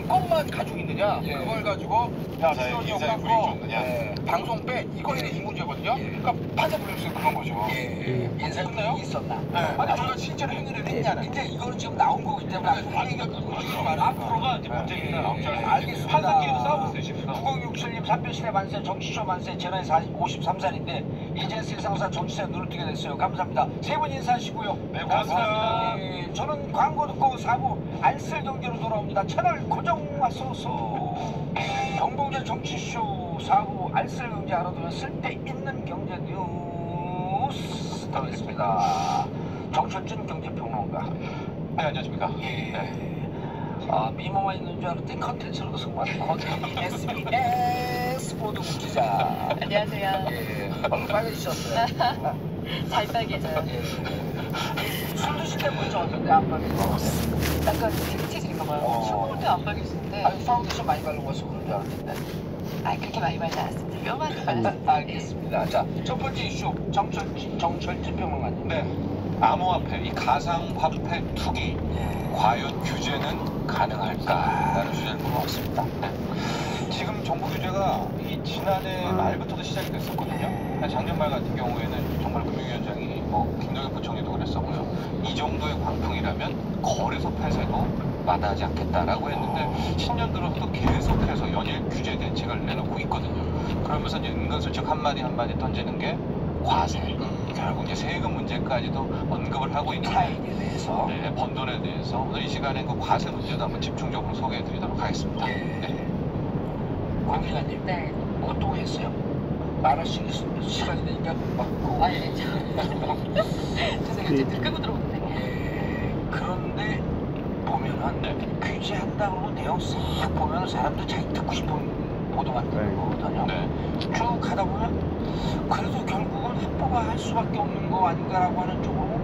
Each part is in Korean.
것만 가지고 있느냐, 그걸 가지고 수선이용 깎고 방송 빼, 이거에 이 문제거든요. 그러니까 판사 불렸어요. 그런 거죠. 인사했나요? 있었나? 아니 우리가 실제로 행위를 했냐는. 근데 이거는 지금 나온 거기 때문에 앞으로가 이제 문제입니다. 알겠습니다. 판사끼리도 싸우고 있어요. 9067님 삼변실의 만세 정치쇼 만세 전화에 53살인데 이제 세상사 정치사에 눈을 뜨게 됐어요. 감사합니다. 세 분 인사하시고요. 네, 고맙습니다. 저는 광고 듣고 사부 알쓸 경제로 돌아옵니다. 채널 고정하소서. 정봉재 정치쇼 사부 알쓸 경제 알아두면 쓸데있는 경제 뉴스 들어있습니다. 정철준 경제평론가. 네, 안녕하십니까. 미모가 있는 줄 알았더니 컨텐츠로도 승부하는 권태희 SBS 보도 기자. 안녕하세요. 얼굴 빨개지셨어요. 잘 빨개져요. 술 드실 때 먼저 어떤데 안 빨개져? 약간 되게 체질인가 봐요. 술 먹을 때 안 빨개지는데. 아니 파운데이션 많이 바르고 와서 그런 줄 알았는데. 그렇게 많이 바르지 않았습니다. 뼈만 발랐어요. 알겠습니다. 자, 첫 번째 이슈 정철진 평론가님. 네. 암호화폐, 이 가상화폐 투기, 과연 규제는 가능할까라는 주제를 물어봤습니다. 지금 정부 규제가 이 지난해 말부터도 시작이 됐었거든요. 작년 말 같은 경우에는 정말 금융위원장이 김동연 부총리도 그랬었고요. 이 정도의 광풍이라면 거래소 폐쇄도 마다하지 않겠다라고 했는데 신년 들어서도 계속해서 연일 규제 대책을 내놓고 있거든요. 그러면서 이제 은근슬쩍 한마디 던지는 게 과세. 결국 이제 세금 문제까지도 언급을 하고 있는 차익에 대해서. 네, 번 돈에 대해서 오늘 이 시간에 그 과세 문제도 한번 집중적으로 소개해드리도록 하겠습니다. 고기자님. 네. 또 했어요? 말하시는 시간이 되니까 맞고. 죄송해요. 이제 끄고 들어오는데. 그런데 보면은 규제한다 그러고 내용 싹 보면은 사람들 자기 듣고 싶은 보도만 듣는 거거든요. 쭉 하다 보면 그래도 결국은 합법화할 수밖에 없는 거 아닌가라고 하는 쪽으로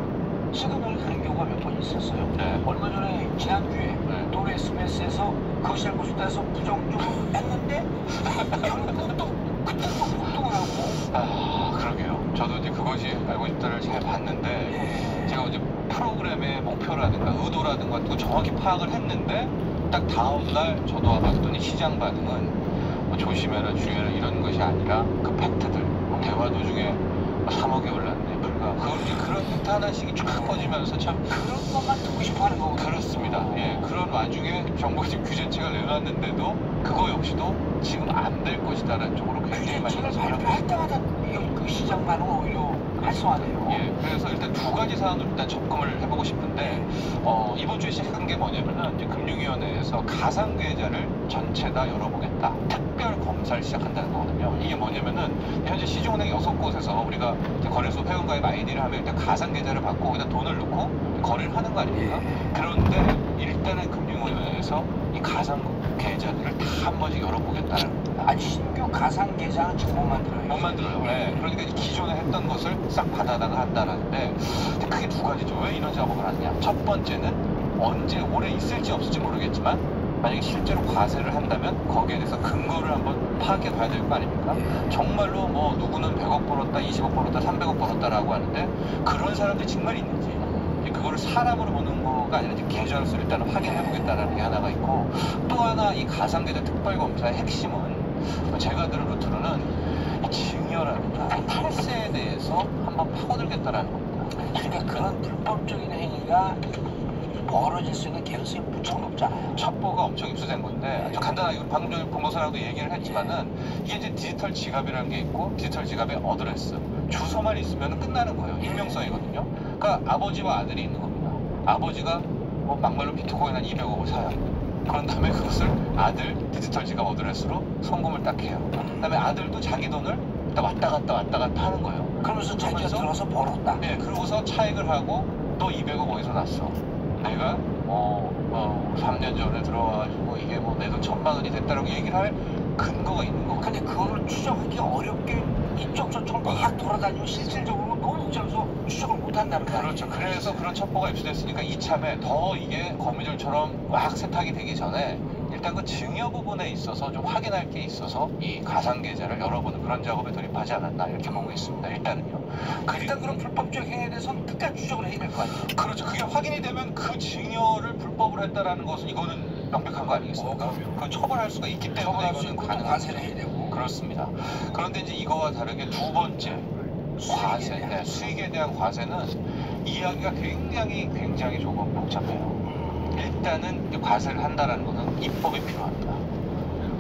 시그널을 가는 경우가 몇 번 있었어요. 얼마 전에 지난주에 도로 SBS에서 그것이 알고 싶다해서 부정적으로 했는데 결국은 또 그때 또 폭동을 하고. 그러게요. 저도 이제 그것이 알고 싶다를 잘 봤는데 제가 이제 프로그램의 목표라든가 의도라든가 또 정확히 파악을 했는데 딱 다음날 저도 와봤더니 시장 반응은 조심해라 주의해라 이런 것이 아니라 그 팩트들 대화 도중에 3억이 올랐네 불과 그런 팩트 하나씩이 쫙 퍼지면서 참 그런 것만 듣고 싶어 하는 거거든요. 그렇습니다. 그런 와중에 정부가 지금 규제책을 내놨는데도 그거 역시도 지금 안 될 것이다라는 쪽으로 굉장히 많이 규제책을 발표할 때마다 그 시장 반응은 오히려 활성화돼요. 그래서 일단 두 가지 사안으로 일단 접근을 해보고 싶은데 이번 주에 시작한 게 뭐냐면은 이제 금융위원회에서 가상계좌를 전체 다 열어보겠다. 특별 검사를 시작한다는 거거든요. 이게 뭐냐면은 현재 시중은행 6곳에서 우리가 거래소 회원가입 아이디를 하면 일단 가상계좌를 받고 거기다 돈을 넣고 거래를 하는 거 아닙니까? 그런데 일단은 금융위원회에서 이 가상계좌들을 다 한 번씩 열어보겠다는 겁니다. 아니 신규 가상계좌는 지금 못 만들어요. 못 만들어요. 그러니까 이제 기존에 했던 것을 싹 받아다가 한다는데 크게 두 가지죠. 왜 이런 작업을 하느냐. 첫 번째는 언제 오래 있을지 없을지 모르겠지만 만약에 실제로 과세를 한다면 거기에 대해서 근거를 한번 파악해 봐야 될 거 아닙니까? 정말로 누구는 100억 벌었다, 20억 벌었다, 300억 벌었다라고 하는데 그런 사람들이 정말 있는지 그거를 사람으로 보는 거가 아니라 이제 계좌로서 일단은 확인해 보겠다라는 게 하나가 있고 또 하나 이 가상계좌 특별검사의 핵심은 제가 들은 루트로는 증여라든가 탈세에 대해서 한번 파고들겠다라는 겁니다. 그러니까 그런 불법적인 행위가 벌어질 수 있는 개연성이 무척 높잖아요. 첩보가 엄청 입수된 건데 간단하게 방금 전에 변호사랑도 얘기를 했지만은 이게 이제 디지털 지갑이라는 게 있고 디지털 지갑의 어드레스 주소만 있으면 끝나는 거예요. 익명성이거든요. 그러니까 아버지와 아들이 있는 겁니다. 아버지가 막말로 비트코인 한 200억을 사요. 그런 다음에 그것을 아들 디지털 지갑 어드레스로 송금을 딱 해요. 그 다음에 아들도 자기 돈을 왔다 갔다 하는 거예요. 그러면서 자기가 들어서 벌었다. 그러고서 차익을 하고 너 200억 어디서 났어? 내가 3년 전에 들어와가지고 이게 내 돈 1000만 원이 됐다라고 얘기를 할 근거가 있는 거거든요. 근데 그거를 추적하기 어렵게 이쪽 저쪽 막 돌아다니면 실질적으로 너무 복잡해서 추적을 못한다는 거예요. 그렇죠. 그래서 그런 첩보가 입수됐으니까 이참에 더 이게 거미줄처럼 막 세탁이 되기 전에 일단 그 증여 부분에 있어서 좀 확인할 게 있어서 이 가상계좌를 열어보는 그런 작업에 돌입하지 않았나 이렇게 보고 있습니다. 일단은요. 일단 그런 불법적 행위에 대해서는 끝까지 추적을 해야 될 거 아니에요. 그렇죠. 그게 확인이 되면 그 증여를 불법으로 했다라는 것은 이거는 명백한 거 아니겠습니까? 그 처벌할 수가 있기 때문에 처벌할 수 이거는 있고 가능한 과세를 해야 되고. 그렇습니다. 그런데 이제 이거와 다르게 두 번째 과세, 수익에 대한 과세는 이야기가 굉장히 조금 복잡해요. 일단은 이제 과세를 한다라는 것은 입법이 필요합니다.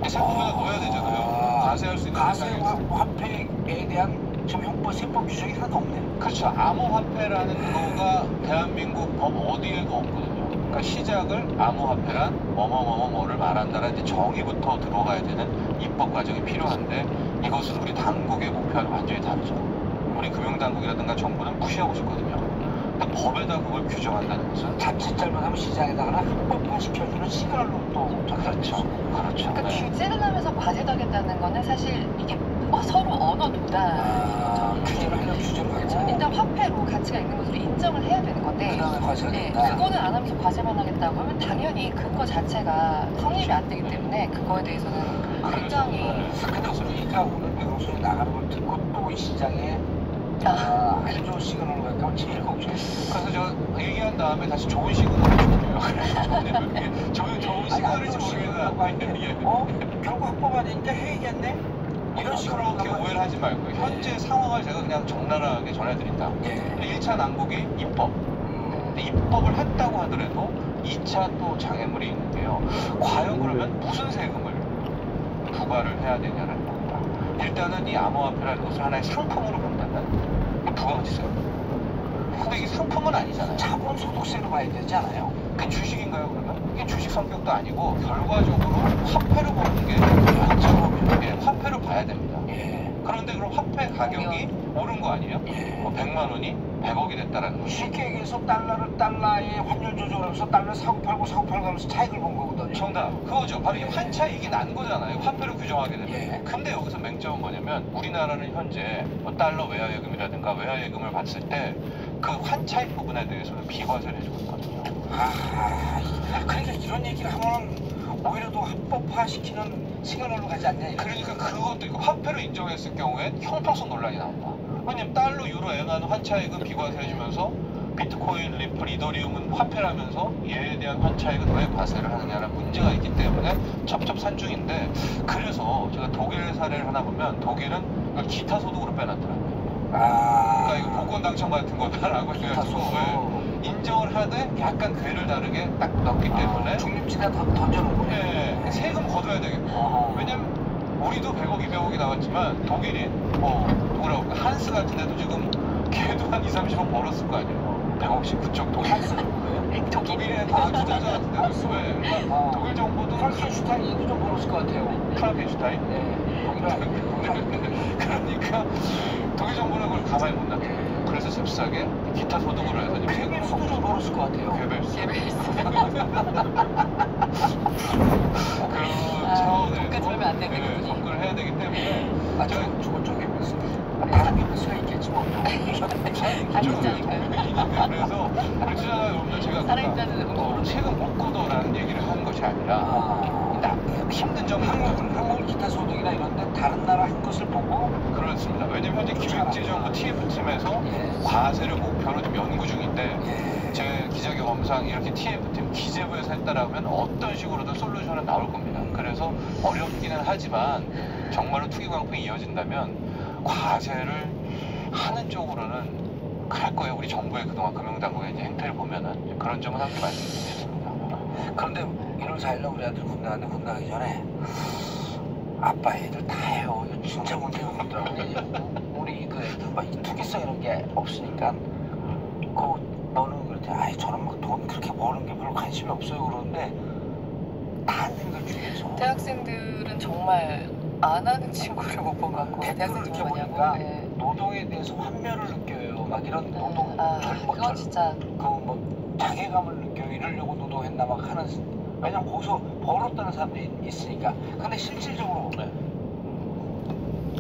세법에다 넣어야 되잖아요. 과세할 수 있는 과세 세상에 화폐에 대한 지금 형법 세법 규정이 하나도 없네. 그렇죠. 암호화폐라는 거가 대한민국 법 어디에도 없거든요. 그러니까 시작을 암호화폐란 뭐뭐뭐뭐를 말한다라는 이제 정의부터 들어가야 되는 입법 과정이 필요한데 이것은 우리 당국의 목표와는 완전히 다르죠. 우리 금융당국이라든가 정부는 무시하고 싶거든요. 근데 법에다 그걸 규정한다는 것은 자칫 잘못하면 시장에다가 합법화시켜주는 시그널로 또 그렇죠. 그렇죠. 그러니까 네. 규제를 하면서 과세하겠다는 거는 사실 이게 서로 언어 도달. 규제를 하려면 규제로 그렇죠. 가고 일단 화폐로 가치가 있는 것으로 인정을 해야 되는 건데 그다음에 과세를 네, 한다. 그거는 안 하면서 과세만 하겠다고 하면 당연히 근거 자체가 성립이 안 되기 때문에 그거에 대해서는 굉장히 근데 우리가 오늘 방송에 나가는 걸 듣고 또 이 시장에 안 좋은 시그널로 갈까 제일 걱정했어요. 그래서 저 얘기한 다음에 다시 좋은 시그널을 줘요. 그래서 좋은 시그널인지 모르겠는데 결국 합법화되니까 해야겠네? 이런 식으로 그렇게 오해를 하지 말고 현재 상황을 제가 그냥 적나라하게 전해드린다. 예. 1차 난국이 입법. 근데 입법을 했다고 하더라도 2차 또 장애물이 있는데요. 과연 그러면 무슨 세금을 부과를 해야 되냐는 겁니다. 일단은 이 암호화폐라는 것을 하나의 상품으로 본다면 부가가치세요. 근데 이게 상품은 아니잖아요. 자본소득세로 봐야 되지 않아요? 그 주식인가요 그러면? 이게 주식 성격도 아니고 결과적으로 화폐로 보는 게 맞죠. 예, 화폐로 봐야 됩니다. 예. 그런데 그럼 화폐 가격이 오른 거 아니에요? 예. 뭐 100만 원이 100억이 됐다라는 거죠. 쉽게 얘기해서 달러의 환율 조절하면서 달러 사고 팔고 하면서 차익을 본 거거든요. 정답. 그거죠. 바로 이 환차익이 난 거잖아요. 화폐로 규정하게 되면. 예. 근데 여기서 맹점은 뭐냐면 우리나라는 현재 뭐 달러 외화예금이라든가 외화예금을 봤을 때 그 환차익 부분에 대해서는 비과세를 해주고 있거든요. 그러니까 이런 얘기를 하면 오히려 더 합법화시키는 시그널로 가지 않냐. 그러니까 그것도 있고 화폐로 인정했을 경우엔 형평성 논란이 나온다. 왜냐면 달러, 유로, 엔화는 환차익은 비과세해주면서 비트코인, 리플, 이더리움은 화폐라면서 얘에 대한 환차익은 왜 과세를 하느냐라는 문제가 있기 때문에 첩첩산중인데 그래서 제가 독일 사례를 하나 보면 독일은 이걸 기타 소득으로 빼놨더라고요. 그러니까 이거 복권 당첨 같은 거다라고 해가지고 인정을 하되 약간 궤를 다르게 딱 넣기 때문에 중립지대 던져놓은 거예요. 예, 세금 걷어야 되겠고 왜냐면 우리도 100억, 200억이 나왔지만 독일이 누구라고 한스 같은 데도 지금 걔도 한 2, 30억 벌었을 거 아니에요. 100억씩 그쪽 독일. 한스는 뭐예요? 독일에 투자자 같은 데도 왜 독일 정부도 프랑켄슈타인 얘도 좀 벌었을 것 같아요. 프랑켄슈타인? 그러니까 독일 정부는 그걸 가만히 못 놔둬. 그래서 잽싸게 기타 소득으로 해서 지금 세금수도 좀 벌었을 것 같아요. 개별수. 그런 아, 차원에서 돈까지 벌면 안 되는 접근을 해야 되기 때문에 저거 쪽에 다른 개별수가 있겠지 뭐. 그래서 우리 투자자 여러분들 제가 살아있다는 세금 못 걷어라는 얘기를 하는 것이 아니라 힘든 점은 한국 기타 소득이나 이런 데 다른 나라 한 것을 보고 그렇습니다. 왜냐면 현재 기획재정부 TF팀에서 과세를 목표로 좀 연구 중인데 제 기자경험상 이렇게 TF팀 기재부에서 했다라면 어떤 식으로든 솔루션은 나올 겁니다. 그래서 어렵기는 하지만 정말로 투기광풍이 이어진다면 과세를 하는 쪽으로는 갈 거예요. 우리 정부의 그동안 금융당국의 이제 행태를 보면은 그런 점은 함께 말씀드리겠습니다. 그런데 1월 4일날 우리 아들 군대 갔는데 군대 가기 전에 아빠 애들 다 해요. 이거 진짜 문제가 없더라고. 우리 그 애들 막 투기성 이런 게 없으니까 너는 그랬더니 아이 저는 막 돈 그렇게 버는 게 별로 관심이 없어요 그러는데 다 안 되는 거야 주위에서. 대학생들은 정말 안 하는 친구를 못 본 것 같고 대학생들 대학생 느껴보니까 네. 노동에 대해서 환멸을 느껴요. 막 이런 노동 그건 진짜 뭐 자괴감을 느껴요. 이러려고 노동했나 막 하는. 왜냐면 거기서 벌었다는 사람들이 있으니까. 근데 실질적으로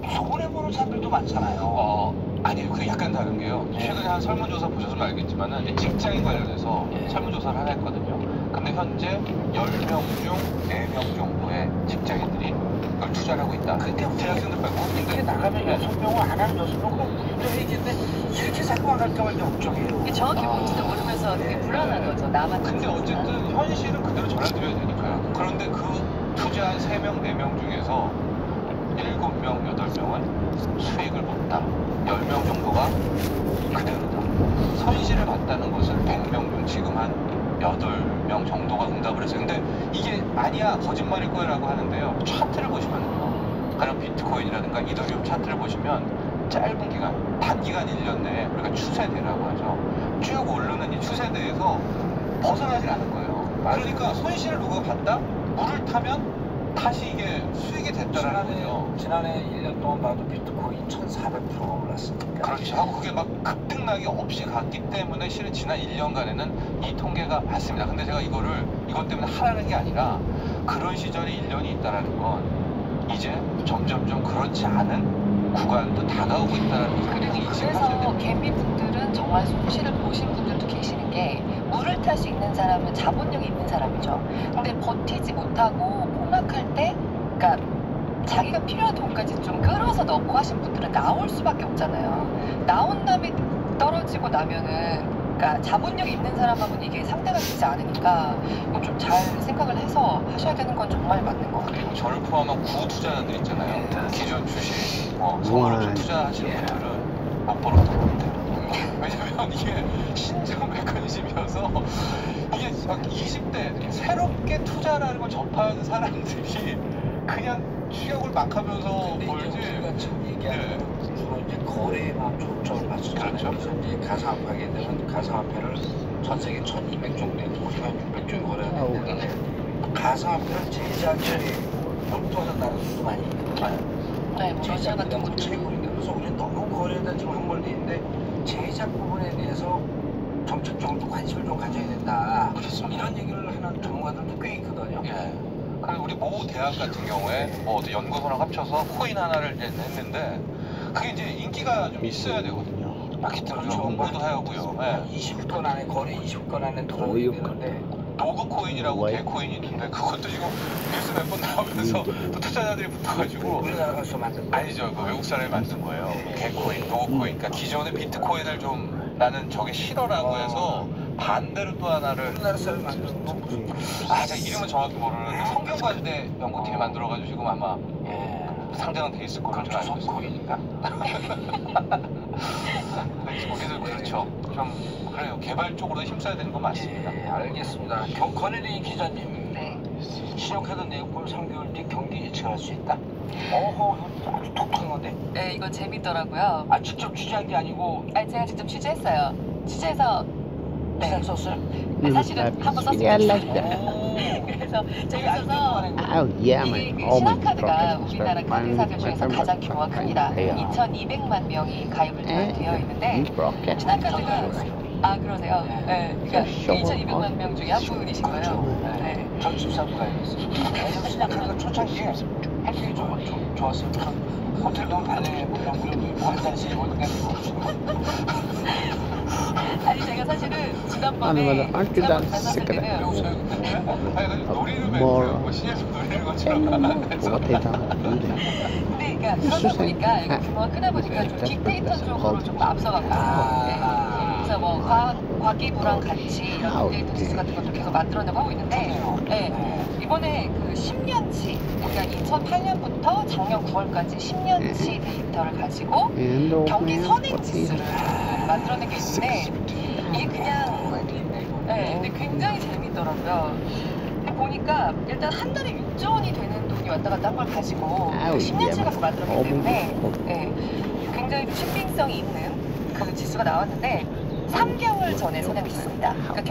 손해보는 사람들도 많잖아요. 아니에요. 그 약간 다른 게요. 최근에 한 설문조사 보셔서 알겠지만은 이제 직장인 관련해서 설문조사를 하나 했거든요. 근데 현재 10명 중 4명 정도의 직장인들이 이걸 투자를 하고 있다. 근데 대학생들 빼고. 이렇게 나가면 6명을 안 하는 6명 우리도 해야겠는데 이렇게 자꾸만 갈 때가 이제 걱정이에요. 이게 정확히 뭔지도 모르면서 되게 불안한 거죠. 나만. 근데 어쨌든 현실은 그대로 전해드려야 되니까요. 그런데 그 투자한 3명, 4명 중에서 7명, 8명은 수익을 본다. 10명 정도가 그대로다. 손실을 봤다는 것은 100명 중 지금 한 8명 정도가 응답을 했어요. 근데 이게 아니야, 거짓말일 거라고 하는데요. 차트를 보시면요. 가령 비트코인이라든가 이더리움 차트를 보시면 짧은 기간, 단기간 1년 내에 우리가 추세대라고 하죠. 쭉 오르는 이 추세대에서 벗어나질 않은 거예요. 그러니까 손실을 누가 봤다? 물을 타면 다시 이게 수익이 됐다라는 거죠. 지난해 1년 동안 봐도 비트코인 1,400%가 올랐으니까. 그렇죠. 하고 그게 막 급등락이 없이 갔기 때문에 실은 지난 1년간에는 이 통계가 맞습니다. 근데 제가 이것 때문에 하라는 게 아니라 그런 시절이 1년이 있다라는 건 이제 점점점 그렇지 않은 구간도 다가오고 있다는 것을 그리고 인식하셔야 그래서 됩니다. 개미분들은 정말 손실을 보신 분들도 계시는 게 물을 탈 수 있는 사람은 자본력이 있는 사람이죠. 근데 버티지 못하고 폭락할 때, 그러니까 자기가 필요한 돈까지 좀 끌어서 넣고 하신 분들은 나올 수밖에 없잖아요. 나온 다음에 떨어지고 나면은, 그러니까 자본력이 있는 사람하고는 이게 상대가 되지 않으니까 이건 좀 잘 생각을 해서 하셔야 되는 건 정말 맞는 것 같아요. 그리고 저를 포함한 구투자자들 있잖아요. 기존 주식, 서울옵션 투자하시는 분들은 못 벌었던 것 같아요. 왜냐면 이게 신장 메커니즘이어서 이게 막 20대 새롭게 투자라는 걸 접하는 사람들이 그냥 취업을 막 하면서 벌지. 우리가 참 얘기하는 주로 이제 거래에만 초점을 맞추잖아요. 그렇죠. 그래서 이제 가상화폐하게 되면 가상화폐를 전 세계 1,200 정도의 곳이 한 600종이 거래가 되는데 가상화폐를 제작에 몰두하는 나라들도 많이 있거든요. 네, 뭐 러시아 같은 제작이라고 것도 채굴인데 그래서 우리는 너무 거래에다 지금 함몰돼 있는데 제작 부분에 대해서 정책적으로 관심을 좀 가져야 된다. 그렇습니다. 이런 얘기를 하는 전문가들도 꽤 있거든요. 예. 그리고 우리 모 대학 같은 경우에 뭐 어떤 연구소랑 합쳐서 코인 하나를 이제 냈는데 그게 이제 인기가 좀 있어야 되거든요. 마케팅을 좀 홍보도 하고요. 예. 20건 안에 거래 20건 안에 들어오게 되는데 노그 코인이라고 개코인이 있는데 그것도 지금 뉴스 몇 번 나오면서 또 투자자들이 붙어가지고 우리나라가 서 만든 아니죠. 그 외국 사람이 만든 거예요. 개코인, 노그 코인. 그러니까 기존의 비트코인을 좀 나는 저게 싫어라고 해서 반대로 또 하나를 우리나라 사람이 만든 거 무슨 제가 이름은 정확히 모르는데 성균관대 연구팀이 만들어가지고 지금 아마 상장은 돼 있을 걸로 그렇죠. 알고 있습니다. 코인인가? 우리도 그렇죠. 좀 그래요. 개발 쪽으로 힘써야 되는 건 맞습니다. 네, 알겠습니다. 권혜리 기자님, 네. 신용카드 내역을 3개월 뒤 경기 예측할 수 있다. 어허, 아주 독특한 건데. 네, 이거 재밌더라고요. 아, 직접 취재한 게 아니고 제가 직접 취재했어요. 취재해서 기사 썼어요? 사실은 한번 썼습니다. 그래서 재밌어서 이게 그 신한카드가 우리나라 카드사들 중에서 가장 규모가 큽니다. 2,200만 명이 가입을 되어 있는데 신한카드가 그러세요? 네, 그러니까 2,200만 명 중에 한 분이신 거예요. 네. 전 집사도 가입했어요. 예전 신한카드가 초창기에 혜택이 좋았어요. 호텔도 발레 무료 환산시 어디가 아니 제가 사실은 지난번에 갔었을 때는 놀이를 뭐 시에서 놀이를 것처럼 근데 그러니까 그러다 보니까 이거 규모가 크다 보니까 좀 빅데이터 쪽으로 좀 앞서가거든요. 네. 그래서 뭐 과기부랑 같이 이런 빅데이터 지수 같은 것도 계속 만들어내고 하고 있는데 이번에 그 10년치 그러니까 2008년부터 작년 9월까지 10년치 데이터를 가지고 경기 선행 지수를 만들어낸 게 있는데 이게 그냥 근데 굉장히 재밌더라고요. 근데 보니까 일단 한 달에 6조 원이 되는 돈이 왔다 갔다 한 걸 가지고 10년치 갖고 만들었기 때문에 굉장히 좀 신빙성이 있는 그 지수가 나왔는데 3개월 전에 선행했습니다. 그러니까